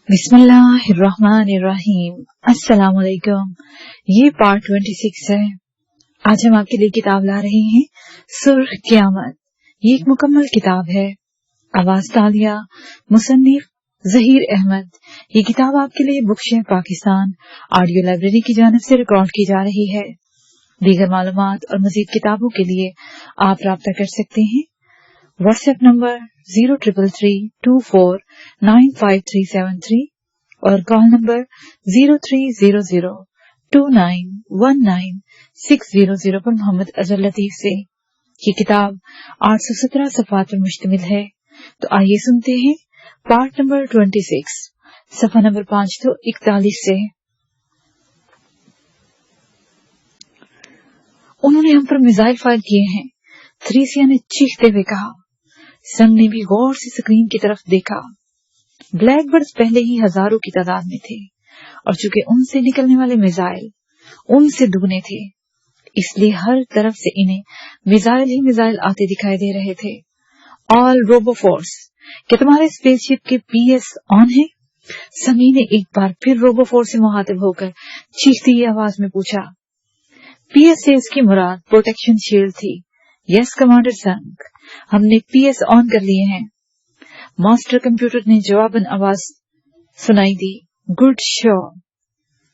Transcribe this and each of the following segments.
बिस्मिल्लाहिर्रहमानिर्रहीम। अस्सलाम वालेकुम। ये पार्ट 26 है। आज हम आपके लिए किताब ला रहे हैं सुर्ख क़यामत। ये एक मुकम्मल किताब है। आवाज तालिया, मुसन्निफ ज़हीर अहमद। ये किताब आपके लिए बुकशेयर पाकिस्तान ऑडियो लाइब्रेरी की जानिब से रिकॉर्ड की जा रही है। दीगर मालूमात और मजीद किताबों के लिए आप राब्ता कर सकते हैं। व्हाट्सएप नंबर 0333249573 और कॉल नंबर 0300291960 पर मोहम्मद अजहर लतीफ से। ये किताब 817 सफ़हात पर मुश्तमिल है। तो आइए सुनते हैं पार्ट नंबर 26, सफ़ा नंबर 541 से। उन्होंने हम पर मिसाइल फायर किए हैं, थ्रीसिया ने चीखते हुए कहा। संग ने भी गौर से स्क्रीन की तरफ देखा। ब्लैकबर्ड्स पहले ही हजारों की तादाद में थे और चूंकि उनसे निकलने वाले मिसाइल उनसे दुगने थे, इसलिए हर तरफ से इन्हें मिसाइल ही मिसाइल आते दिखाई दे रहे थे। ऑल रोबोफोर्स, क्या तुम्हारे स्पेसशिप के पीएस ऑन है? समी ने एक बार फिर रोबोफोर्स से मुखातिब होकर चीखती हुई आवाज में पूछा। पीएस से इसकी मुराद प्रोटेक्शन शील्ड थी। यस कमांडर संग, हमने पीएस ऑन कर लिए हैं। मास्टर कंप्यूटर ने जवाबन आवाज सुनाई दी। गुड श्योर,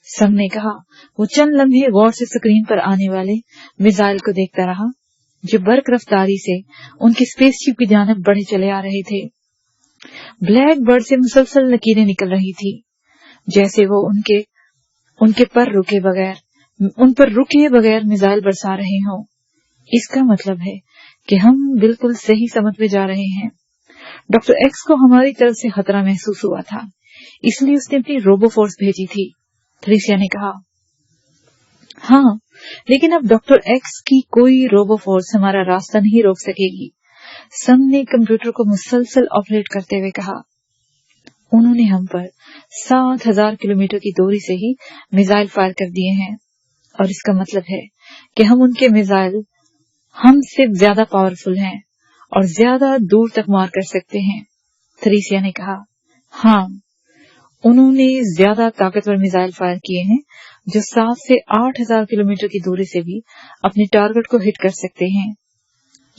संग ने कहा। वो चंद लम्हे गौर से स्क्रीन पर आने वाले मिसाइल को देखता रहा जो बर्क रफ्तारी से उनकी स्पेसशिप की जानिब बढ़े चले आ रहे थे। ब्लैक बर्ड से मुसलसल लकीरें निकल रही थी, जैसे वो उन पर रुके बगैर मिसाइल बरसा रहे हों। इसका मतलब है कि हम बिल्कुल सही समत में जा रहे हैं। डॉक्टर एक्स को हमारी तरफ से खतरा महसूस हुआ था, इसलिए उसने अपनी रोबोफोर्स भेजी थी, थ्रीसिया ने कहा। हाँ, लेकिन अब डॉक्टर एक्स की कोई रोबोफोर्स हमारा रास्ता नहीं रोक सकेगी, सम ने कंप्यूटर को मुसलसल ऑपरेट करते हुए कहा। उन्होंने हम पर 7,000 किलोमीटर की दूरी से ही मिसाइल फायर कर दिए हैं और इसका मतलब है कि हम उनके मिसाइल हमसे ज्यादा पावरफुल हैं और ज्यादा दूर तक मार कर सकते हैं, थ्रीसिया ने कहा। हाँ, उन्होंने ज्यादा ताकतवर मिसाइल फायर किए हैं जो 7 से 8,000 किलोमीटर की दूरी से भी अपने टारगेट को हिट कर सकते हैं।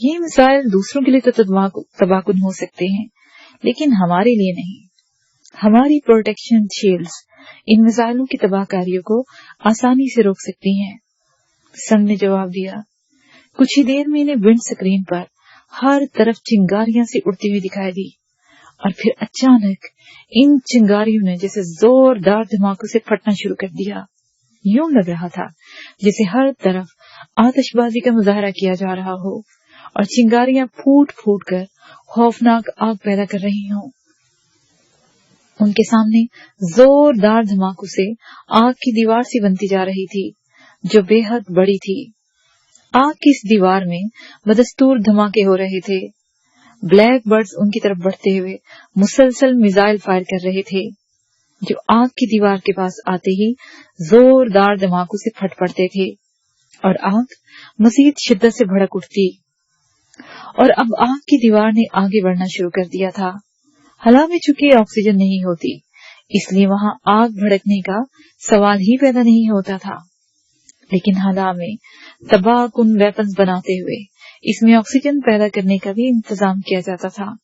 ये मिसाइल दूसरों के लिए तो तबाहकुन हो सकते हैं, लेकिन हमारे लिए नहीं। हमारी प्रोटेक्शन शील्ड्स इन मिसाइलों की तबाहकारियों को आसानी से रोक सकती हैं, संग ने जवाब दिया। कुछ ही देर में इन्हें विंड स्क्रीन पर हर तरफ चिंगारियां सी उड़ती हुई दिखाई दी और फिर अचानक इन चिंगारियों ने जैसे जोरदार धमाकों से फटना शुरू कर दिया। यूं लग रहा था जैसे हर तरफ आतिशबाजी का मुजाहरा किया जा रहा हो और चिंगारियां फूट फूट कर खौफनाक आग पैदा कर रही हों। उनके सामने जोरदार धमाकों से आग की दीवार सी बनती जा रही थी जो बेहद बड़ी थी। आग की इस दीवार में बदस्तूर धमाके हो रहे थे। ब्लैक बर्ड्स उनकी तरफ बढ़ते हुए मुसलसल मिसाइल फायर कर रहे थे जो आग की दीवार के पास आते ही जोरदार धमाकों से फट पड़ते थे और आग मजीद शिद्दत से भड़क उठती। और अब आग की दीवार ने आगे बढ़ना शुरू कर दिया था। हवा में चूंकि ऑक्सीजन नहीं होती, इसलिए वहां आग भड़कने का सवाल ही पैदा नहीं होता था, लेकिन हवा में तबाहकुन वेपन्स बनाते हुए इसमें ऑक्सीजन पैदा करने का भी इंतजाम किया जाता था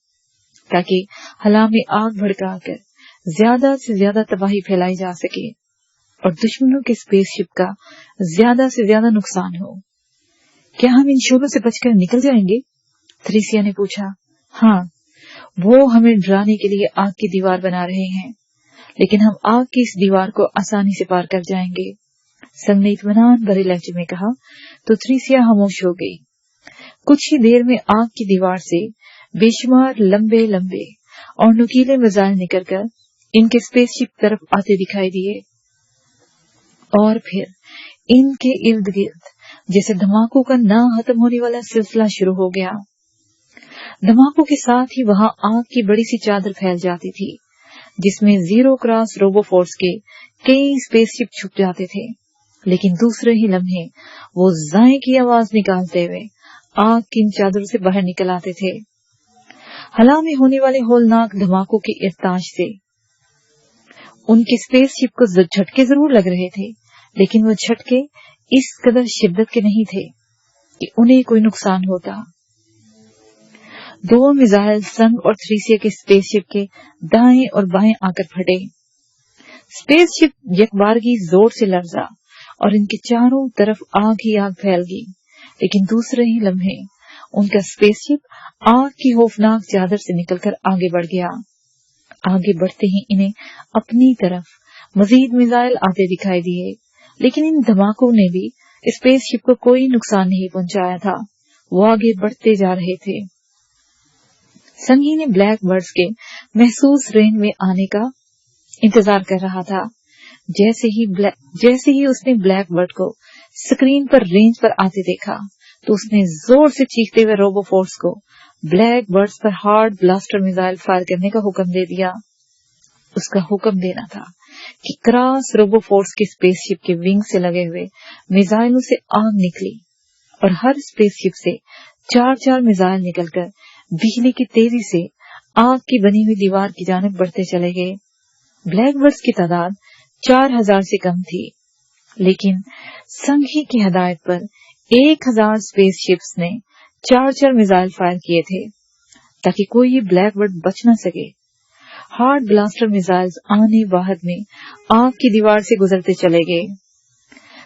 ताकि हवा में आग भड़काकर ज्यादा से ज्यादा तबाही फैलाई जा सके और दुश्मनों के स्पेसशिप का ज्यादा से ज्यादा नुकसान हो। क्या हम इन शोलों से बचकर निकल जाएंगे? थ्रीसिया ने पूछा। हाँ, वो हमें डराने के लिए आग की दीवार बना रहे हैं, लेकिन हम आग की इस दीवार को आसानी से पार कर जाएंगे, संग ने इत्मीनान भरे लहजे में कहा। तो थ्रीसिया खामोश हो गई। कुछ ही देर में आग की दीवार से बेशुमार लंबे लंबे और नुकीले मिसाइल निकलकर इनके स्पेसशिप तरफ आते दिखाई दिए और फिर इनके इर्द गिर्द जैसे धमाकों का ना खत्म होने वाला सिलसिला शुरू हो गया। धमाकों के साथ ही वहां आग की बड़ी सी चादर फैल जाती थी जिसमें जीरो क्रॉस रोबोफोर्स के कई स्पेसशिप छुप जाते थे, लेकिन दूसरे ही लम्हे वो जाए की आवाज निकालते हुए आग की इन चादरों से बाहर निकल आते थे। हवा में होने वाले होलनाक धमाकों के इर्ताज से उनकी स्पेसशिप को झटके जरूर लग रहे थे, लेकिन वो झटके इस कदर शिद्दत के नहीं थे कि उन्हें कोई नुकसान होता। 2 मिसाइल संघ और थ्रीसिया के स्पेसशिप के दाएं और बाएं आकर फटे। स्पेसशिप यकबारगी जोर से लर्जा और इनके चारों तरफ आग ही आग फैल गई, लेकिन दूसरे ही लम्हे उनका स्पेसशिप आग की खौफनाक चादर से निकलकर आगे बढ़ गया। आगे बढ़ते ही इन्हें अपनी तरफ मजीद मिसाइल आते दिखाई दिए, लेकिन इन धमाकों ने भी स्पेसशिप को कोई नुकसान नहीं पहुंचाया था। वो आगे बढ़ते जा रहे थे। संगी ने ब्लैक बर्ड्स के महसूस रेंज में आने का इंतजार कर रहा था। जैसे ही उसने ब्लैक बर्ड को स्क्रीन पर रेंज पर आते देखा, तो उसने जोर से चीखते हुए रोबोफोर्स को ब्लैक बर्ड्स पर हार्ड ब्लास्टर मिसाइल फायर करने का हुक्म दे दिया। उसका हुक्म देना था कि क्रॉस रोबोफोर्स की स्पेसशिप के विंग से लगे हुए मिसाइलों से आग निकली और हर स्पेसशिप से 4-4 मिसाइल निकलकर बिजली की तेजी से आग की बनी हुई दीवार की जानिब बढ़ते चले गए। ब्लैक बर्ड्स की तादाद 4000 से कम थी, लेकिन संघी की हदायत पर 1000 स्पेसशिप्स ने 4-4 मिसाइल फायर किए थे ताकि कोई ब्लैक बर्ड बच न सके। हार्ड ब्लास्टर मिसाइल्स आने वाहद में आग की दीवार से गुजरते चले गए।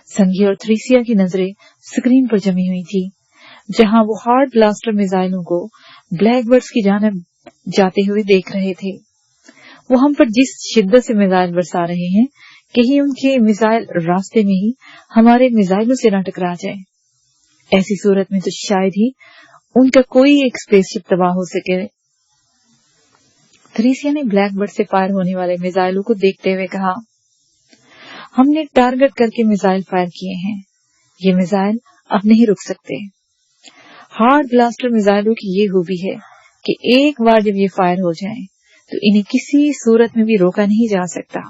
संघी और थ्रीसिया की नजरें स्क्रीन पर जमी हुई थी, जहां वो हार्ड ब्लास्टर मिसाइलों को ब्लैक बर्ड्स की जानिब जाते हुए देख रहे थे। वो हम पर जिस शिद्दत से मिसाइल बरसा रहे हैं, कहीं उनके मिसाइल रास्ते में ही हमारे मिसाइलों से न टकरा जाए। ऐसी सूरत में तो शायद ही उनका कोई एक स्पेसशिप तबाह हो सके। थ्रीसिया ने ब्लैक बर्ड से फायर होने वाले मिसाइलों को देखते हुए कहा, हमने टारगेट करके मिसाइल फायर किए हैं। ये मिसाइल अब नहीं रुक सकते। हार्ड ब्लास्टर मिसाइलों की ये खूबी है कि एक बार जब ये फायर हो जाएं, तो इन्हें किसी सूरत में भी रोका नहीं जा सकता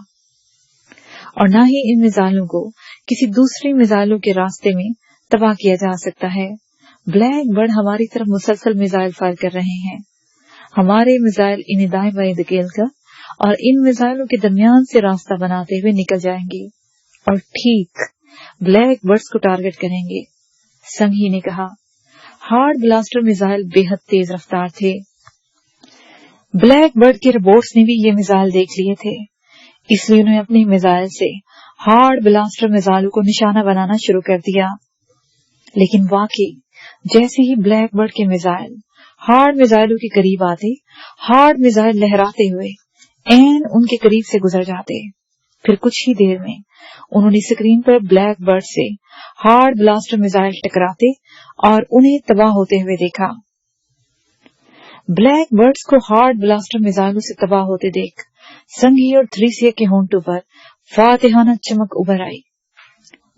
और न ही इन मिसाइलों को किसी दूसरी मिसाइलों के रास्ते में तबाह किया जा सकता है। ब्लैक बर्ड हमारी तरफ मुसलसल मिसाइल फायर कर रहे हैं। हमारे मिसाइल इन्हें दाएं बाएं धकेल कर और इन मिसाइलों के दरमियान से रास्ता बनाते हुए निकल जाएंगे और ठीक ब्लैक बर्ड्स को टारगेट करेंगे। संघी ने कहा, हार्ड ब्लास्टर मिसाइल बेहद तेज रफ्तार थे। ब्लैक बर्ड के रोबोट्स ने भी ये मिसाइल देख लिए थे, इसलिए उन्होंने अपनी मिसाइल से हार्ड ब्लास्टर मिसाइलों को निशाना बनाना शुरू कर दिया। लेकिन वाकई जैसे ही ब्लैक बर्ड के मिसाइल हार्ड मिसाइलों के करीब आते, हार्ड मिसाइल लहराते हुए ऐन उनके करीब से गुजर जाते। फिर कुछ ही देर में उन्होंने स्क्रीन पर ब्लैक बर्ड से हार्ड ब्लास्टर मिसाइल टकराते और उन्हें तबाह होते हुए देखा। ब्लैक बर्ड्स को हार्ड ब्लास्टर मिसाइलों से तबाह होते देख संघी और थ्रीसिया के होंठों पर फातिहाना चमक उभर आई।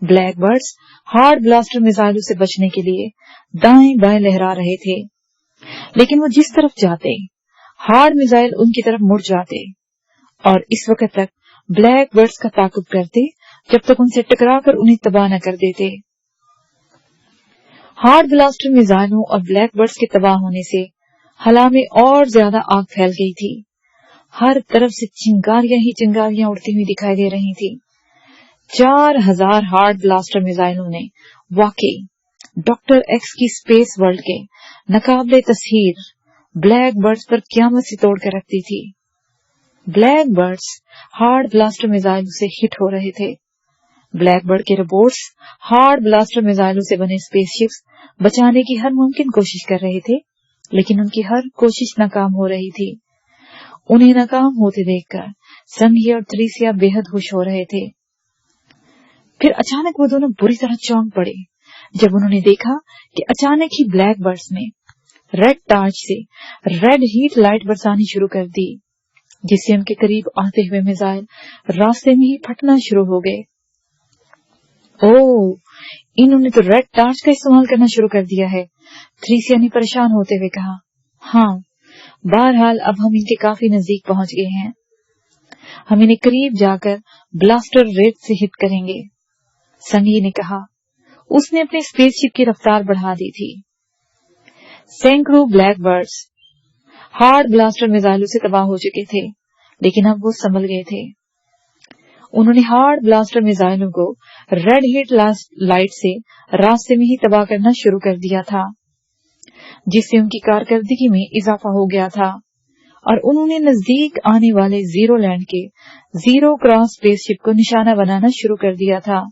ब्लैक बर्ड्स हार्ड ब्लास्टर मिसाइलों से बचने के लिए दाएं बाएं लहरा रहे थे, लेकिन वो जिस तरफ जाते हार्ड मिसाइल उनकी तरफ मुड़ जाते और इस वक्त तक ब्लैक बर्ड्स का ताकुब करते जब तक उनसे टकराकर उन्हें तबाह न कर देते। हार्ड ब्लास्टर मिसाइलों और ब्लैक बर्ड्स के तबाह होने से हला में और ज्यादा आग फैल गई थी। हर तरफ से चिंगारियां ही चिंगारियां उड़ती हुई दिखाई दे रही थी। 4000 हार्ड ब्लास्टर मिसाइलों ने वाकई डॉक्टर एक्स की स्पेस वर्ल्ड के नकाबले तस्हीर ब्लैक बर्ड्स पर क़यामत से तोड़ कर रखती थी। ब्लैक बर्ड्स हार्ड ब्लास्टर मिसाइलों से हिट हो रहे थे। ब्लैक बर्ड के रोबोट्स हार्ड ब्लास्टर मिसाइलों से बने स्पेसशिप्स बचाने की हर मुमकिन कोशिश कर रहे थे, लेकिन उनकी हर कोशिश नाकाम हो रही थी। उन्हें नाकाम होते देखकर संघी और थ्रीसिया बेहद खुश हो रहे थे। फिर अचानक वो दोनों बुरी तरह चौंक पड़े जब उन्होंने देखा कि अचानक ही ब्लैक बर्ड्स में रेड टार्च से रेड हीट लाइट बरसानी शुरू कर दी, जिससे उनके करीब आते हुए मिसाइल रास्ते में ही फटना शुरू हो गए। ओह, इन्होंने तो रेड टार्च का इस्तेमाल करना शुरू कर दिया है, थ्रीसिया ने परेशान होते हुए कहा। हाँ, बहरहाल अब हम इनके काफी नजदीक पहुंच गए हैं। हम इन्हें करीब जाकर ब्लास्टर रेट से हिट करेंगे, संघी ने कहा। उसने अपने स्पेसशिप की रफ्तार बढ़ा दी थी। सैकड़ों ब्लैक बर्ड्स हार्ड ब्लास्टर मिसाइलों से तबाह हो चुके थे, लेकिन अब वो संभल गए थे। उन्होंने हार्ड ब्लास्टर मिसाइलों को रेड हीट लाइट से रास्ते में ही तबाह करना शुरू कर दिया था, जिससे उनकी कारकर्दगी में इजाफा हो गया था और उन्होंने नजदीक आने वाले जीरो लैंड के जीरो क्रॉस स्पेसशिप को निशाना बनाना शुरू कर दिया था।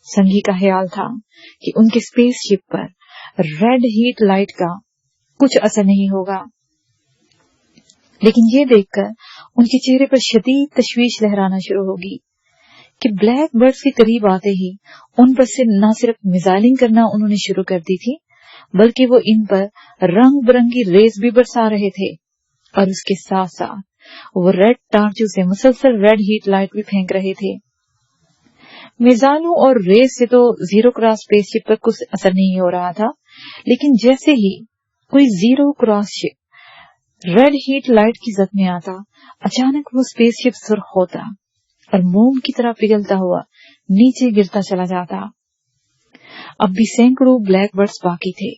संघी का ख्याल था कि उनके स्पेसशिप पर रेड हीट लाइट का कुछ असर नहीं होगा, लेकिन ये देखकर उनके चेहरे पर शदीद तशवीश लहराना शुरू होगी कि ब्लैक बर्ड्स के करीब आते ही उन पर से न सिर्फ मिसाइलिंग करना उन्होंने शुरू कर दी थी, बल्कि वो इन पर रंग बिरंगी रेस भी बरसा रहे थे और उसके साथ साथ वो रेड टार्चों से मुसलसल रेड हीट लाइट भी फेंक रहे थे। मिसाइलों और रेस से तो जीरो क्रॉस स्पेसशिप पर कुछ असर नहीं हो रहा था, लेकिन जैसे ही कोई zero cross ship red heat light की जद में आता, अचानक वो स्पेसशिप सुर्ख होता और मोम की तरह पिघलता हुआ नीचे गिरता चला जाता। अब भी सैकड़ों ब्लैक बर्ड्स बाकी थे,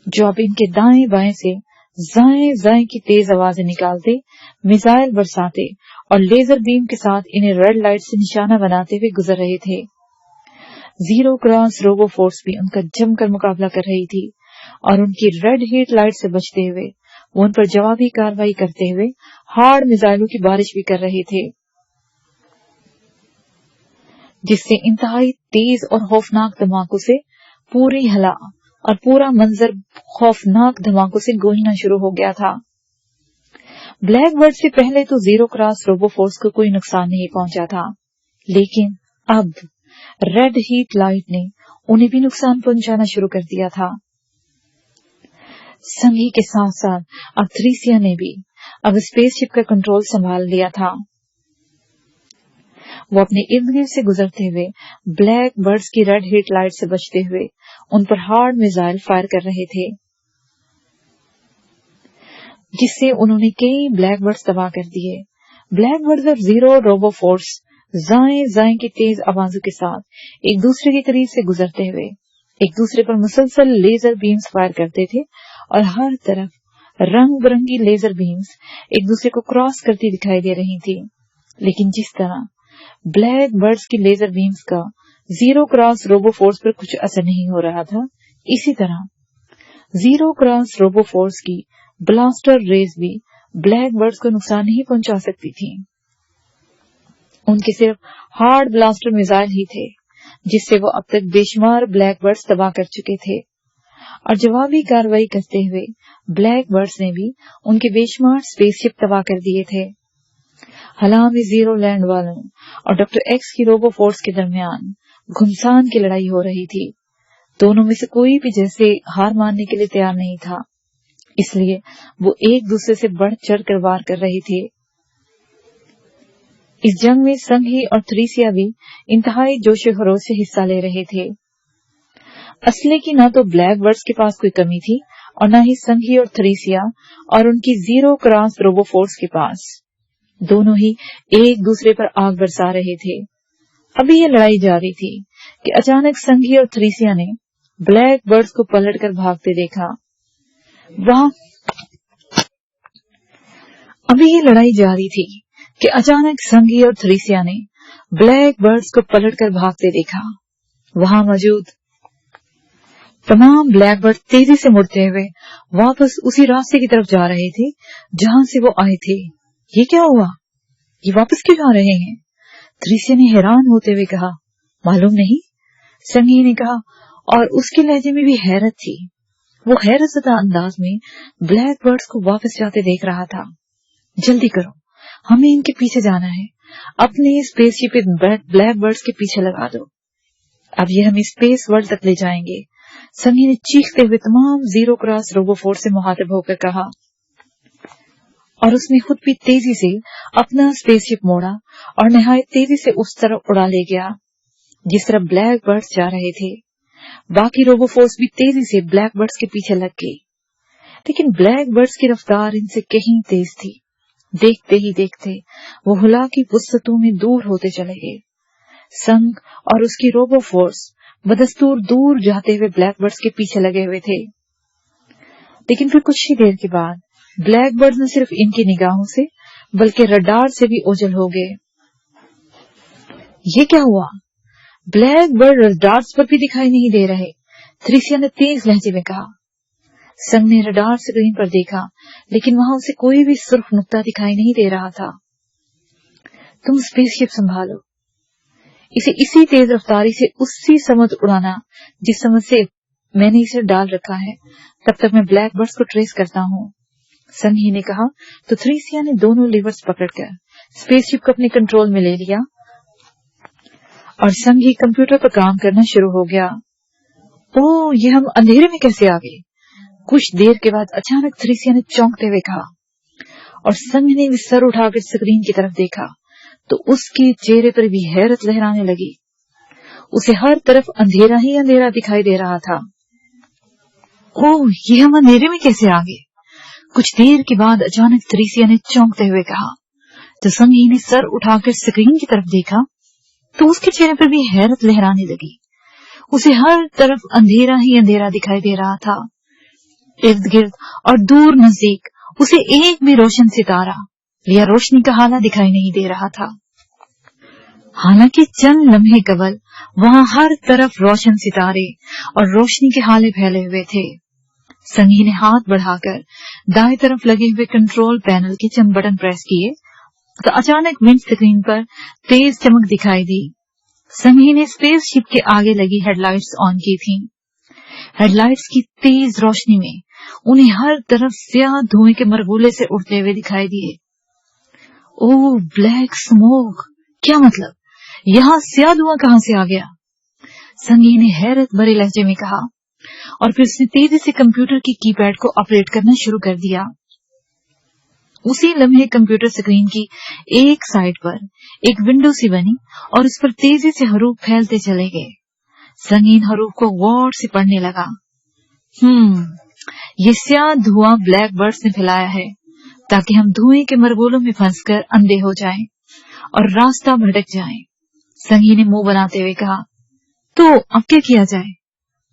जो अब इनके दाएं बाएं से जाएं जाएं की तेज आवाजें निकालते, मिसाइल बरसाते और लेजर बीम के साथ इन्हें रेड लाइट से निशाना बनाते हुए गुजर रहे थे। जीरो क्रॉस रोबो फोर्स भी उनका जमकर मुकाबला कर रही थी और उनकी रेड हीट लाइट से बचते हुए वो उन पर जवाबी कार्रवाई करते हुए हार्ड मिसाइलों की बारिश भी कर रहे थे, जिससे इंतहाई तेज और खौफनाक धमाकों से पूरी हला और पूरा मंजर खौफनाक धमाकों से गूंजना शुरू हो गया था। ब्लैक बर्ड से पहले तो जीरो क्रॉस रोबो फोर्स को कोई नुकसान नहीं पहुंचा था, लेकिन अब रेड हीट लाइट ने उन्हें भी नुकसान पहुंचाना शुरू कर दिया था। संघी के साथ साथ अब थ्रीसिया ने भी अब स्पेसशिप का कंट्रोल संभाल लिया था। वो अपने इर्द गिर्द से गुजरते हुए ब्लैक बर्ड्स की रेड हीट लाइट से बचते हुए उन पर हार्ड मिसाइल फायर कर रहे थे, जिससे उन्होंने कई ब्लैक बर्ड्स तबाह कर दिए। ब्लैक बर्ड्स और जीरो रोबो फोर्स जाएं जाएं की तेज आवाजों के साथ एक दूसरे के करीब से गुजरते हुए एक दूसरे पर मुसलसल लेजर बीम्स फायर करते थे और हर तरफ रंग बिरंगी लेजर बीम्स एक दूसरे को क्रॉस करती दिखाई दे रही थी। लेकिन जिस तरह ब्लैक बर्ड्स की लेजर बीम्स का जीरो क्रॉस रोबो फोर्स पर कुछ असर नहीं हो रहा था, इसी तरह जीरो क्रॉस रोबो फोर्स की ब्लास्टर रेस भी ब्लैक बर्ड्स को नुकसान नहीं पहुंचा सकती थी। उनके सिर्फ हार्ड ब्लास्टर मिसाइल ही थे, जिससे वो अब तक बेशुमार ब्लैक बर्ड्स तबाह कर चुके थे और जवाबी कार्रवाई करते हुए ब्लैक बर्ड्स ने भी उनके बेशुमार स्पेसशिप तबाह कर दिए थे। हालांकि जीरो लैंड वालों और डॉक्टर एक्स की रोबो फोर्स के दरमियान घुमसान की लड़ाई हो रही थी। दोनों में से कोई भी जैसे हार मानने के लिए तैयार नहीं था, इसलिए वो एक दूसरे से बढ़ चढ़ कर वार कर रहे थे। इस जंग में संघी और थ्रीसिया भी इंतहाई जोशो खरोश से हिस्सा ले रहे थे। असले की न तो ब्लैक बर्ड्स के पास कोई कमी थी और न ही संघी और थ्रीसिया और उनकी जीरो क्रॉस रोबो फोर्स के पास। दोनों ही एक दूसरे पर आग बरसा रहे थे। अभी ये लड़ाई जारी थी कि अचानक संघी और थ्रीसिया ने ब्लैक बर्ड्स को पलटकर भागते देखा। अभी ये लड़ाई जारी थी कि अचानक संघी और थ्रीसिया ने ब्लैक बर्ड्स को पलटकर भागते देखा। वहां मौजूद तमाम ब्लैक बर्ड तेजी से मुड़ते हुए वापस उसी रास्ते की तरफ जा रहे थे जहां से वो आए थे। ये क्या हुआ? ये वापस क्यों जा रहे हैं? थ्रीसिया ने हैरान होते हुए कहा। मालूम नहीं, संघी ने कहा और उसके लहजे में भी हैरत थी। वो हैरतज़दा अंदाज में ब्लैक बर्ड्स को वापस जाते देख रहा था। जल्दी करो, हमें इनके पीछे जाना है। अपने स्पेसशिप ब्लैक बर्ड्स के पीछे लगा दो। अब ये हमें स्पेस वर्ल्ड तक ले जाएंगे। संघी ने चीखते हुए तमाम जीरो क्रॉस रोबो फोर्स से मुखातिब होकर कहा और उसने खुद भी तेजी से अपना स्पेसशिप मोड़ा और निहायत तेजी से उस तरफ उड़ा ले गया जिस तरफ ब्लैक बर्ड्स जा रहे थे। बाकी रोबो फोर्स भी तेजी से ब्लैक बर्ड्स के पीछे लग गई, लेकिन ब्लैक बर्ड्स की रफ्तार इनसे कहीं तेज थी। देखते ही देखते वो हुला की वुसअतों में दूर होते चले गए। संघ और उसकी रोबो फोर्स बदस्तूर दूर जाते हुए ब्लैक बर्ड्स के पीछे लगे हुए थे। लेकिन फिर कुछ ही देर के बाद ब्लैक बर्ड्स न सिर्फ इनकी निगाहों से बल्कि रडार से भी ओझल हो गए। ये क्या हुआ? ब्लैक बर्ड रडार्स पर भी दिखाई नहीं दे रहे, थ्रेसिया ने तेज लहजे में कहा। संघ ने रडार स्क्रीन पर देखा, लेकिन वहां उसे कोई भी सुर्ख नुक्ता दिखाई नहीं दे रहा था। तुम स्पेसशिप संभालो, इसे इसी तेज रफ्तारी से उसी समय उड़ाना जिस समय से मैंने इसे डाल रखा है। तब तक मैं ब्लैक बर्ड्स को ट्रेस करता हूँ, संघी ने कहा। तो थ्रेसिया ने दोनों लीवर्स पकड़कर स्पेसशिप को अपने कंट्रोल में ले लिया और संघी कंप्यूटर पर काम करना शुरू हो गया। ओह, ये हम अंधेरे में कैसे आ गए? कुछ देर के बाद अचानक थ्रेसिया ने चौंकते हुए कहा, और संघ ने भी सर उठाकर स्क्रीन की तरफ देखा तो उसके चेहरे पर भी हैरत लहराने लगी। उसे हर तरफ अंधेरा ही अंधेरा दिखाई दे रहा था। ओह, ये हम अंधेरे में कैसे आ गए? कुछ देर के बाद अचानक थ्रेसिया ने चौंकते हुए कहा। तो संघी ने सर उठाकर स्क्रीन की तरफ देखा तो उसके चेहरे पर भी हैरत लहराने लगी। उसे हर तरफ अंधेरा ही अंधेरा दिखाई दे रहा था। इर्द गिर्द और दूर नजदीक उसे एक भी रोशन सितारा या रोशनी का हाला दिखाई नहीं दे रहा था। हालांकि चंद लम्हे कबल वहां हर तरफ रोशन सितारे और रोशनी के हाले फैले हुए थे। संघी ने हाथ बढ़ाकर दाएं तरफ लगे हुए कंट्रोल पैनल के चंद बटन प्रेस किए तो अचानक विंड स्क्रीन पर तेज चमक दिखाई दी। संघी ने स्पेसशिप के आगे लगी हेडलाइट्स ऑन की थीं। हेडलाइट्स की तेज रोशनी में उन्हें हर तरफ स्याह धुएं के मरगुले से उड़ते हुए दिखाई दिए। ओह, ब्लैक स्मोक! क्या मतलब? यहाँ स्याह धुआं कहां से आ गया? संघी ने हैरत भरे लहजे में कहा और फिर उसने तेजी से कंप्यूटर की कीपैड को ऑपरेट करना शुरू कर दिया। उसी लम्हे कंप्यूटर स्क्रीन की एक साइड पर एक विंडो सी बनी और उस पर तेजी से हरूफ फैलते चले गए। संगीन हरूफ को गौर से पढ़ने लगा। ये स्याह धुआं ब्लैक बर्ड्स ने फैलाया है ताकि हम धुएं के मरगोलों में फंसकर अंधे हो जाएं और रास्ता भटक जाएं। संगी ने मुंह बनाते हुए कहा। तो अब क्या किया जाए?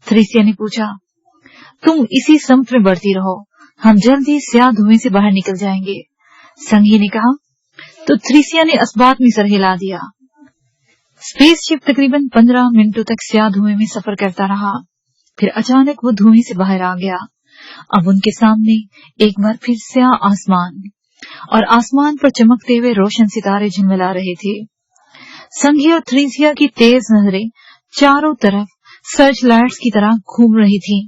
थ्रेसिया ने पूछा। तुम इसी संप में बढ़ती रहो, हम जल्द ही स्याह धुएं से बाहर निकल जाएंगे, संगी ने कहा। तो थ्रेसिया ने अस्बात में सर हिला दिया। स्पेसशिप तकरीबन 15 मिनटों तक स्याह धुएं में सफर करता रहा। फिर अचानक वो धुएं से बाहर आ गया। अब उनके सामने एक बार फिर स्याह आसमान और आसमान पर चमकते हुए रोशन सितारे झिलमिला रहे थे। संघी और थ्रेसिया की तेज नजरें चारों तरफ सर्च लाइट्स की तरह घूम रही थी,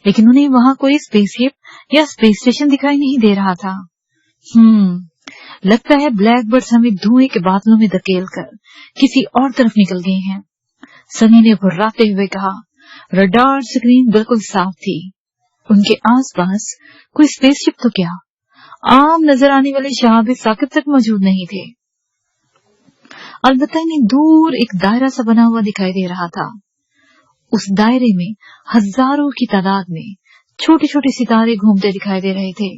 लेकिन उन्हें वहां कोई स्पेसशिप या स्पेस स्टेशन दिखाई नहीं दे रहा था। लगता है ब्लैक बर्ड्स हमें धुएं के बादलों में धकेल कर किसी और तरफ निकल गए हैं, सनी ने घुर्राते हुए कहा। रडार स्क्रीन बिल्कुल साफ थी। उनके आसपास कोई स्पेसशिप तो क्या, आम नजर आने वाले शहाब साकिब तक मौजूद नहीं थे। अलबत्ता इन्हें दूर एक दायरा सा बना हुआ दिखाई दे रहा था। उस दायरे में हजारों की तादाद में छोटे छोटे सितारे घूमते दिखाई दे रहे थे।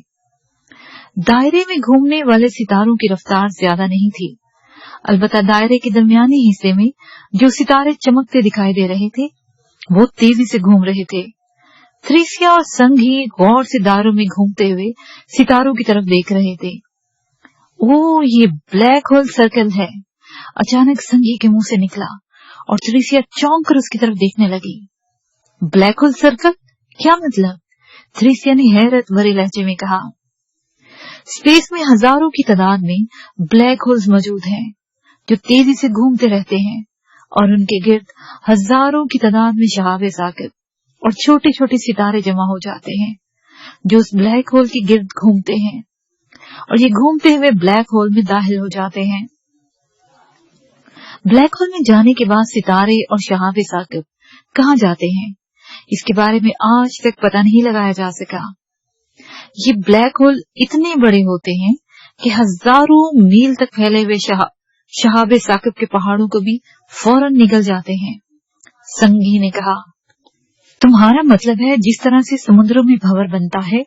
दायरे में घूमने वाले सितारों की रफ्तार ज्यादा नहीं थी, अलबत्ता दायरे के दरमियानी हिस्से में जो सितारे चमकते दिखाई दे रहे थे वो तेजी से घूम रहे थे। थ्रेसिया और संघी गौर से दायरों में घूमते हुए सितारों की तरफ देख रहे थे। ओ, ये ब्लैक होल सर्कल है, अचानक संघी के मुंह से निकला और थ्रेसिया चौंक कर उसकी तरफ देखने लगी। Black hole circle? क्या मतलब? थ्रेसिया ने हैरत भरे लहजे में कहा। स्पेस में हजारों की तादाद में ब्लैक होल्स मौजूद हैं जो तेजी से घूमते रहते हैं और उनके गिर्द हजारों की तादाद में शहाब साकिब और छोटे छोटे सितारे जमा हो जाते हैं जो उस ब्लैक होल के गिर्द घूमते हैं और ये घूमते हुए ब्लैक होल में दाखिल हो जाते हैं। ब्लैक होल में जाने के बाद सितारे और शहाब साकिब कहाँ जाते हैं, इसके बारे में आज तक पता नहीं लगाया जा सका। ये ब्लैक होल इतने बड़े होते हैं कि हजारों मील तक फैले हुए शहाब साकिब के पहाड़ों को भी फौरन निगल जाते हैं, संघी ने कहा। तुम्हारा मतलब है जिस तरह से समुद्रों में भंवर बनता है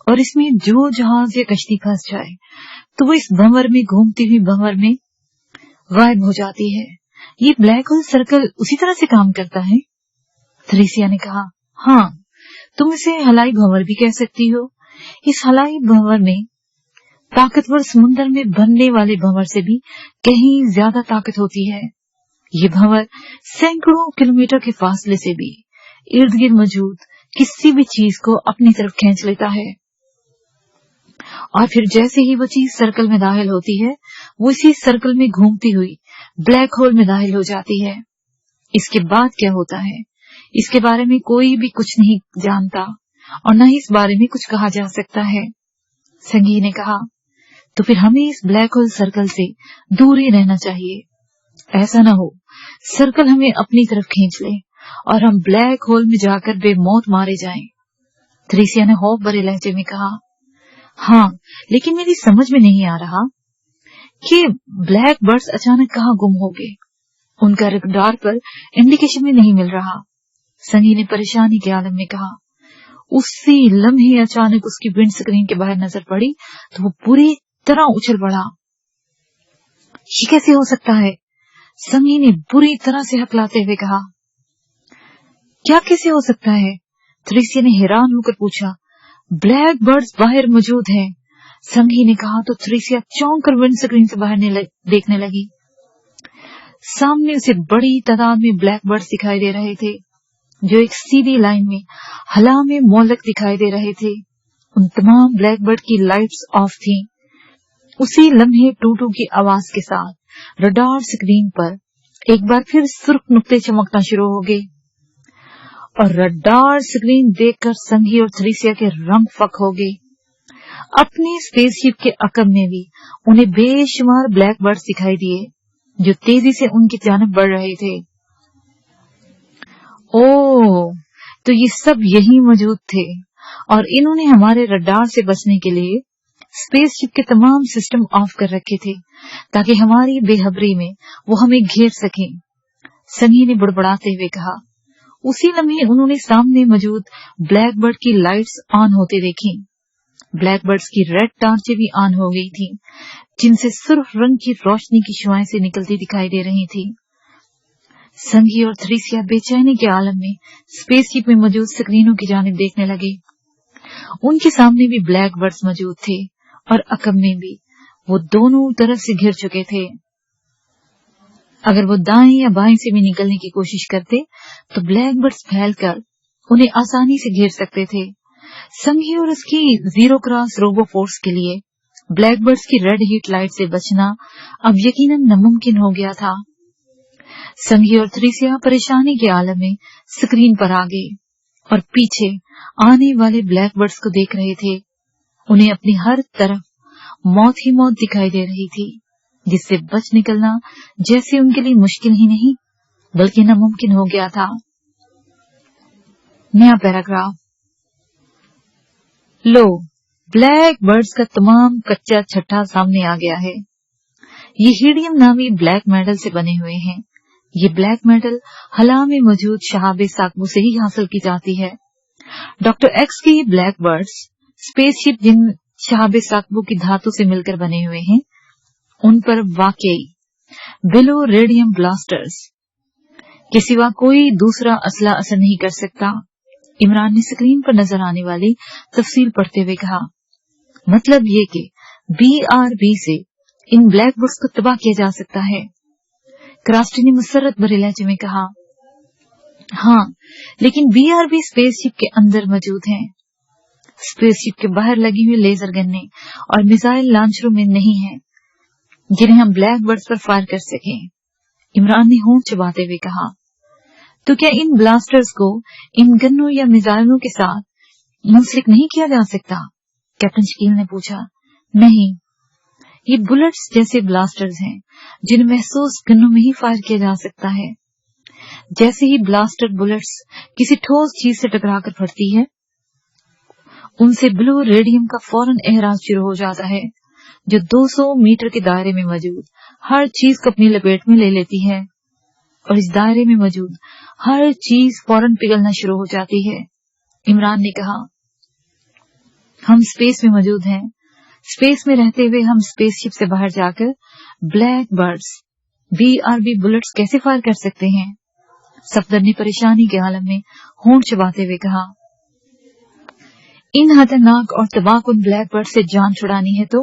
और इसमें जो जहाज या कश्ती फंस जाए तो वो इस भंवर में घूमती हुई भंवर में गायब हो जाती है, ये ब्लैक होल सर्कल उसी तरह से काम करता है, थ्रेसिया ने कहा। हाँ, तुम इसे हलाई भंवर भी कह सकती हो। इस हलाई भंवर में ताकतवर समुद्र में बनने वाले भंवर से भी कहीं ज्यादा ताकत होती है। ये भंवर सैकड़ों किलोमीटर के फासले से भी इर्द गिर्द मौजूद किसी भी चीज को अपनी तरफ खींच लेता है, और फिर जैसे ही वो चीज सर्कल में दाखिल होती है, वो इसी सर्कल में घूमती हुई ब्लैक होल में दाखिल हो जाती है। इसके बाद क्या होता है, इसके बारे में कोई भी कुछ नहीं जानता, और न ही इस बारे में कुछ कहा जा सकता है। संगी ने कहा, तो फिर हमें इस ब्लैक होल सर्कल से दूर ही रहना चाहिए। ऐसा न हो सर्कल हमें अपनी तरफ खींच ले और हम ब्लैक होल में जाकर बेमौत मारे जाएं। थ्रेसिया ने खौफ भरे लहजे में कहा, हाँ, लेकिन मेरी समझ में नहीं आ रहा कि ब्लैक बर्ड्स अचानक कहाँ गुम हो गए। उनका रडार पर इंडिकेशन भी नहीं मिल रहा। संगी ने परेशानी के आलम में कहा। उसी लम्हे अचानक उसकी विंड स्क्रीन के बाहर नजर पड़ी तो वो पूरी तरह उछल पड़ा। ये कैसे हो सकता है? संगी ने बुरी तरह से हकलाते हुए कहा। क्या कैसे हो सकता है? थ्रेसिया ने हैरान होकर पूछा। ब्लैक बर्ड्स बाहर मौजूद हैं, संगी ने कहा तो थ्रेसिया चौंक कर विंड स्क्रीन से बाहर देखने लगी। सामने उसे बड़ी तादाद में ब्लैक बर्ड्स दिखाई दे रहे थे, जो एक सीधी लाइन में हला में मोलक दिखाई दे रहे थे। उन तमाम ब्लैक बर्ड की लाइट्स ऑफ थीं। उसी लम्हे टूटू की आवाज के साथ रडार स्क्रीन पर एक बार फिर सुर्ख नुक्ते चमकना शुरू हो गए, और रडार स्क्रीन देखकर संगी और थ्रेसिया के रंग फक हो गए। अपनी स्पेसशिप के अकब में भी उन्हें बेशुमार ब्लैक बर्ड्स दिखाई दिए, जो तेजी से उनकी जानब बढ़ रहे थे। ओह, तो ये सब यही मौजूद थे, और इन्होंने हमारे रडार से बचने के लिए स्पेसशिप के तमाम सिस्टम ऑफ कर रखे थे, ताकि हमारी बेखबरी में वो हमें घेर सकें, संगी ने बड़बड़ाते हुए कहा। उसी लम्हे उन्होंने सामने मौजूद ब्लैक बर्ड की लाइट्स ऑन होते देखी। ब्लैक बर्ड्स की रेड टार्चें भी ऑन हो गई थी, जिनसे सुर्ख रंग की रोशनी की शुआएं से निकलती दिखाई दे रही थी। संगी और थ्रेसिया बेचैनी के आलम में स्पेसशिप में मौजूद स्क्रीनों की जानिब देखने लगे। उनके सामने भी ब्लैक बर्ड्स मौजूद थे, और अकब में भी वो दोनों तरफ से घिर चुके थे। अगर वो दाएं या बाएं से भी निकलने की कोशिश करते तो ब्लैक बर्ड्स फैलकर उन्हें आसानी से घेर सकते थे। संगी और उसकी जीरो क्रॉस रोबो फोर्स के लिए ब्लैक बर्ड्स की रेड हीट लाइट से बचना अब यकीनन नामुमकिन हो गया था। संगी और थ्रेसिया परेशानी के आलम में स्क्रीन पर आ गए और पीछे आने वाले ब्लैक बर्ड्स को देख रहे थे। उन्हें अपनी हर तरफ मौत ही मौत दिखाई दे रही थी, जिससे बच निकलना जैसे उनके लिए मुश्किल ही नहीं बल्कि नामुमकिन हो गया था। नया पैराग्राफ। लो, ब्लैक बर्ड्स का तमाम कच्चा छट्टा सामने आ गया है। ये हीडियम नामी ब्लैक मेटल से बने हुए हैं। ये ब्लैक मेटल हला में मौजूद शहाबे साकबू से ही हासिल की जाती है। डॉक्टर एक्स के ये ब्लैक बर्ड्स स्पेसशिप जिन शहाबे साकबू की धातु से मिलकर बने हुए हैं, उन पर वाकई बिलो रेडियम ब्लास्टर्स के सिवा कोई दूसरा असला असर नहीं कर सकता। इमरान ने स्क्रीन पर नजर आने वाली तफसील पढ़ते हुए कहा। मतलब ये कि BRB से इन ब्लैक बर्ड्स को तबाह किया जा सकता है। क्रास्टी ने मुसर्रत भरे लहजे में कहा। हाँ, लेकिन BRB स्पेसशिप के अंदर मौजूद हैं। स्पेसशिप के बाहर लगी हुई लेजर गन्ने और मिसाइल लॉन्चरों में नहीं है, जिन्हें हम ब्लैक बर्ड्स पर फायर कर सकें। इमरान ने होंठ चबाते हुए कहा। तो क्या इन ब्लास्टर्स को इन गन्नों या मिसाइलों के साथ मुंसलिक नहीं किया जा सकता? कैप्टन शकील ने पूछा। नहीं, ये बुलेट्स जैसे ब्लास्टर्स हैं, जिन्हें महसूस गन्नों में ही फायर किया जा सकता है। जैसे ही ब्लास्टर बुलेट्स किसी ठोस चीज से टकराकर फटती है, उनसे ब्लू रेडियम का फौरन एहराज शुरू हो जाता है, जो 200 मीटर के दायरे में मौजूद हर चीज को अपनी लपेट में ले लेती है, और इस दायरे में मौजूद हर चीज फौरन पिघलना शुरू हो जाती है। इमरान ने कहा। हम स्पेस में मौजूद हैं। स्पेस में रहते हुए हम स्पेसशिप से बाहर जाकर ब्लैक बर्ड्स BRB बुलेट्स कैसे फायर कर सकते हैं? सफदर ने परेशानी के आलम में होंठ चबाते हुए कहा। इन खतरनाक और तबाहकुन ब्लैक बर्ड से जान छुड़ानी है तो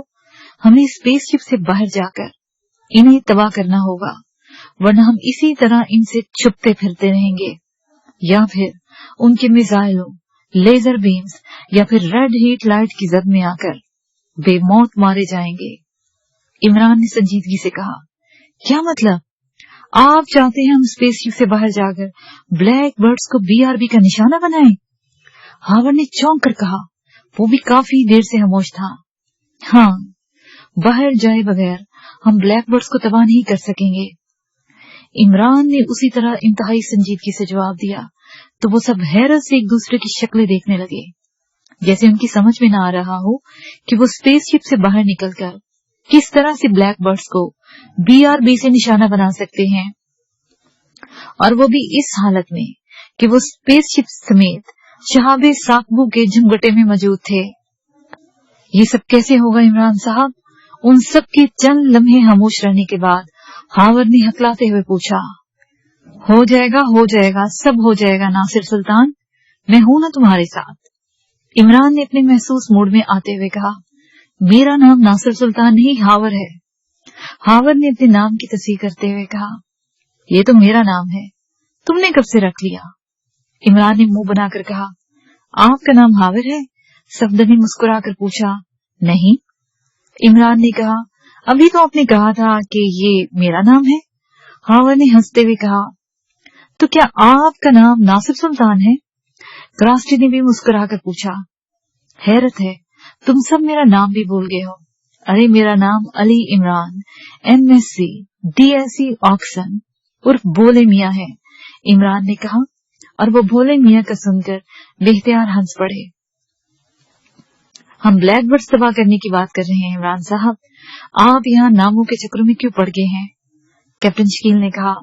हमें स्पेसशिप से बाहर जाकर इन्हें तबाह करना होगा, वरना हम इसी तरह इनसे छुपते फिरते रहेंगे, या फिर उनके मिसाइलों, लेजर बीम्स या फिर रेड हीट लाइट की जद में आकर बेमौत मारे जाएंगे। इमरान ने संजीदगी से कहा, क्या मतलब? आप चाहते हैं हम स्पेसशिप से बाहर जाकर ब्लैक बर्ड्स को बीआरबी का निशाना बनाएं? हावर्ड ने चौंक कर कहा, वो भी काफी देर से खामोश था। हाँ, बाहर जाए बगैर हम ब्लैक बर्ड्स को तबाह नहीं कर सकेंगे। इमरान ने उसी तरह इंतहाई संजीदगी से जवाब दिया तो वो सब हैरत से एक दूसरे की शक्लें देखने लगे, जैसे उनकी समझ में न आ रहा हो कि वो स्पेसशिप से बाहर निकलकर किस तरह से ब्लैक बर्ड्स को बीआरबी से निशाना बना सकते हैं, और वो भी इस हालत में कि वो स्पेसशिप समेत शहाबे साकबू के झुमगटे में मौजूद थे। ये सब कैसे होगा इमरान साहब? उन सब के चंद लम्हे खामोश रहने के बाद हावर्ड ने हकलाते हुए पूछा। हो जाएगा, सब हो जाएगा नासिर सुल्तान, मैं हूं ना तुम्हारे साथ। इमरान ने अपने महसूस मूड में आते हुए कहा, मेरा नाम नासिर सुल्तान नहीं हावर्ड है। हावर्ड ने अपने नाम की तस्दीक करते हुए कहा, ये तो मेरा नाम है, तुमने कब से रख लिया? इमरान ने मुंह बनाकर कहा, आपका नाम हावर्ड है? सफदर ने मुस्कुराकर पूछा। नहीं। इमरान ने कहा, अभी तो आपने कहा था कि ये मेरा नाम है। हावर्ड ने हंसते हुए कहा, तो क्या आपका नाम नासिर सुल्तान है? क्रास्टी ने भी मुस्कुराकर पूछा। हैरत है, तुम सब मेरा नाम भी भूल गए हो। अरे मेरा नाम Ali Imran MSc DSc Oxon उर्फ भोले मियाँ है, इमरान ने कहा, और वो भोले मियाँ का सुनकर बेख्तियार हंस पड़े। हम ब्लैक बर्ड्स तबाह करने की बात कर रहे हैं इमरान साहब, आप यहाँ नामों के चक्रों में क्यों पड़ गए हैं? कैप्टन शकील ने कहा,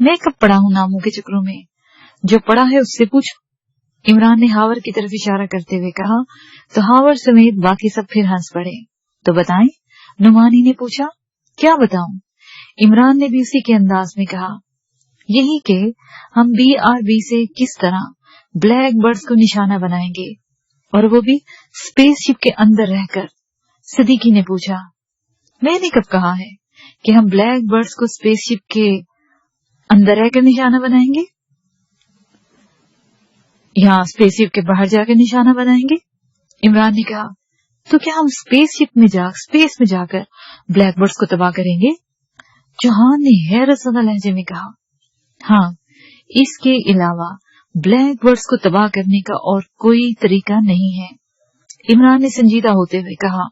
मैं कब पड़ा हूँ नामों के चक्रों में? जो पड़ा है उससे पूछो। इमरान ने हावर्ड की तरफ इशारा करते हुए कहा तो हावर्ड समेत बाकी सब फिर हंस पड़े। तो बताएं, नुमानी ने पूछा। क्या बताऊं? इमरान ने भी उसी के अंदाज में कहा, यही कि हम BRB से किस तरह ब्लैक बर्ड्स को निशाना बनाएंगे, और वो भी स्पेसशिप के अंदर रहकर। सदीकी ने पूछा, मैंने कब कहा है कि हम ब्लैक बर्ड्स को स्पेसशिप के अंदर रहकर निशाना बनाएंगे या स्पेसशिप के बाहर जाकर निशाना बनाएंगे? इमरान ने कहा, तो क्या हम स्पेस में जाकर ब्लैक बर्ड्स को तबाह करेंगे? चौहान ने हैरत ज़दा लहजे में कहा, हाँ, इसके अलावा ब्लैक बर्ड्स को तबाह करने का और कोई तरीका नहीं है। इमरान ने संजीदा होते हुए कहा,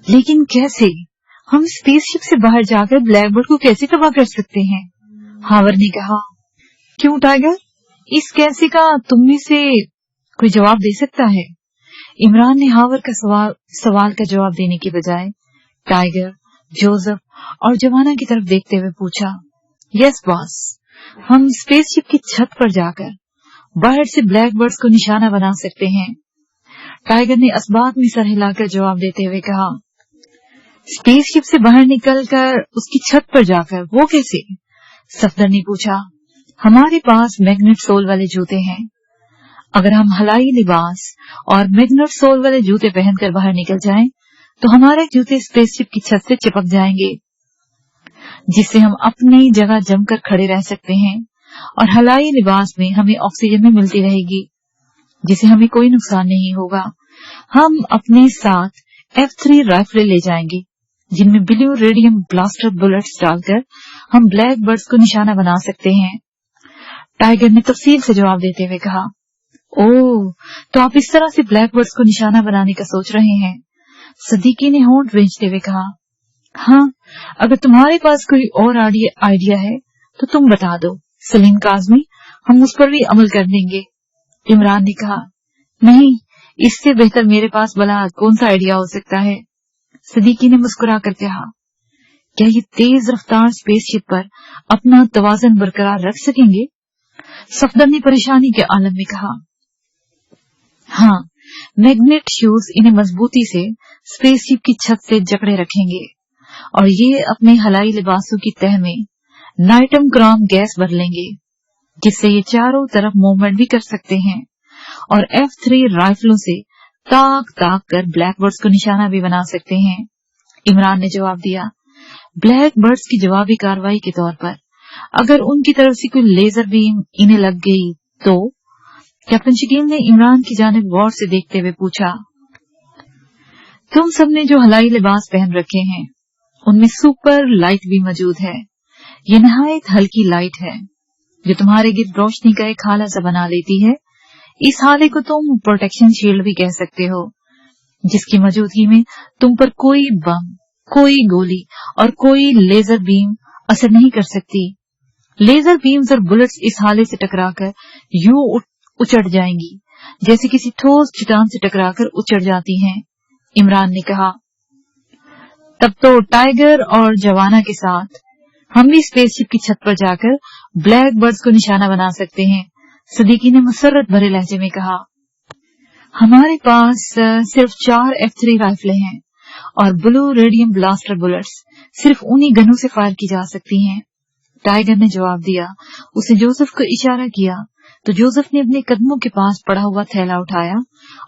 लेकिन कैसे? हम स्पेसशिप से बाहर जाकर ब्लैक बर्ड को कैसे तबाह कर सकते हैं? हावर्ड ने कहा, क्यों टाइगर, इस कैसे का तुम में से कोई जवाब दे सकता है? इमरान ने हावर्ड का सवाल का जवाब देने के बजाय टाइगर, जोसेफ और जवाना की तरफ देखते हुए पूछा। यस बॉस, हम स्पेसशिप की छत पर जाकर बाहर से ब्लैक बर्ड्स को निशाना बना सकते हैं। टाइगर ने असबात में सर हिलाकर जवाब देते हुए कहा, स्पेसशिप से बाहर निकलकर उसकी छत पर जाकर, वो कैसे? सफदर ने पूछा। हमारे पास मैग्नेट सोल वाले जूते हैं। अगर हम हवाई लिबास और मैग्नेट सोल वाले जूते पहनकर बाहर निकल जाएं, तो हमारे जूते स्पेसशिप की छत से चिपक जाएंगे, जिससे हम अपनी जगह जमकर खड़े रह सकते हैं, और हवाई लिबास में हमें ऑक्सीजन भी मिलती रहेगी, जिससे हमें कोई नुकसान नहीं होगा। हम अपने साथ F3 राइफलें ले जाएंगे, जिनमें ब्लू रेडियम ब्लास्टर बुलेट्स डालकर हम ब्लैक बर्ड्स को निशाना बना सकते हैं। टाइगर ने तफसील से जवाब देते हुए कहा, ओह, तो आप इस तरह से ब्लैक बर्ड्स को निशाना बनाने का सोच रहे हैं? सदीकी ने होंठ भेजते हुए कहा, हाँ, अगर तुम्हारे पास कोई और आइडिया है तो तुम बता दो सलीम काज़मी, हम उस पर भी अमल कर देंगे। इमरान ने कहा, नहीं, इससे बेहतर मेरे पास भला कौन सा आइडिया हो सकता है? सदीकी ने मुस्कुरा कर कहा, क्या ये तेज रफ्तार स्पेसशिप पर अपना तवाज़ुन बरकरार रख सकेंगे? सफदर ने परेशानी के आलम में कहा, हाँ, मैग्नेट शूज इन्हें मजबूती से स्पेसशिप की छत से जकड़े रखेंगे, और ये अपने हवाई लिबासों की तह में नाइट्रम क्रोम गैस भर लेंगे, जिससे ये चारों तरफ मूवमेंट भी कर सकते हैं, और F3 राइफलों से ताक ताक कर ब्लैक बर्ड्स को निशाना भी बना सकते हैं। इमरान ने जवाब दिया, ब्लैक बर्ड्स की जवाबी कार्रवाई के तौर पर अगर उनकी तरफ से कोई लेजर बीम इन्हें लग गई तो? कैप्टन शकील ने इमरान की जानिब गौर से देखते हुए पूछा, तुम सबने जो हवाई लिबास पहन रखे हैं उनमें सुपर लाइट भी मौजूद है। ये नहायत हल्की लाइट है जो तुम्हारे गिर्द रोशनी का एक हाला सा बना लेती है। इस हाले को तुम प्रोटेक्शन शील्ड भी कह सकते हो, जिसकी मौजूदगी में तुम पर कोई बम, कोई गोली और कोई लेजर बीम असर नहीं कर सकती। लेजर बीम्स और बुलेट्स इस हाले से टकराकर यूं उचड़ जाएंगी जैसे किसी ठोस चट्टान से टकराकर उचड़ जाती हैं। इमरान ने कहा, तब तो टाइगर और जवाना के साथ हम भी स्पेसशिप की छत पर जाकर ब्लैक बर्ड्स को निशाना बना सकते हैं। सदीकी ने मुसर्रत भरे लहजे में कहा, हमारे पास सिर्फ 4 F3 राइफलें हैं और ब्लू रेडियम ब्लास्टर बुलेट्स सिर्फ उन्हीं गनों से फायर की जा सकती हैं। टाइगर ने जवाब दिया। उसने जोसेफ को इशारा किया तो जोसेफ ने अपने कदमों के पास पड़ा हुआ थैला उठाया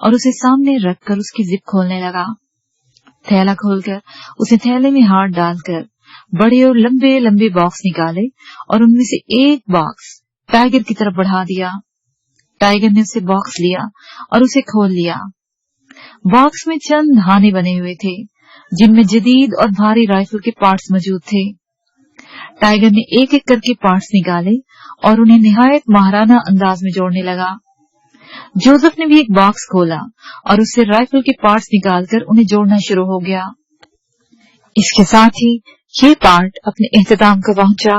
और उसे सामने रखकर उसकी जिप खोलने लगा। थैला खोलकर उसने थैले में हाथ डालकर बड़े और लंबे लंबे बॉक्स निकाले और उनमें से एक बॉक्स टाइगर की तरफ बढ़ा दिया। टाइगर ने उसे बॉक्स लिया और उसे खोल लिया। बॉक्स में चंद धाने बने हुए थे जिनमें जदीद और भारी राइफल के पार्ट्स मौजूद थे। टाइगर ने एक एक करके पार्ट्स निकाले और उन्हें निहायत माहराना अंदाज में जोड़ने लगा। जोसेफ ने भी एक बॉक्स खोला और उससे राइफल के पार्ट्स निकालकर उन्हें जोड़ना शुरू हो गया। इसके साथ ही ये पार्ट अपने इख्तिताम को पहुंचा।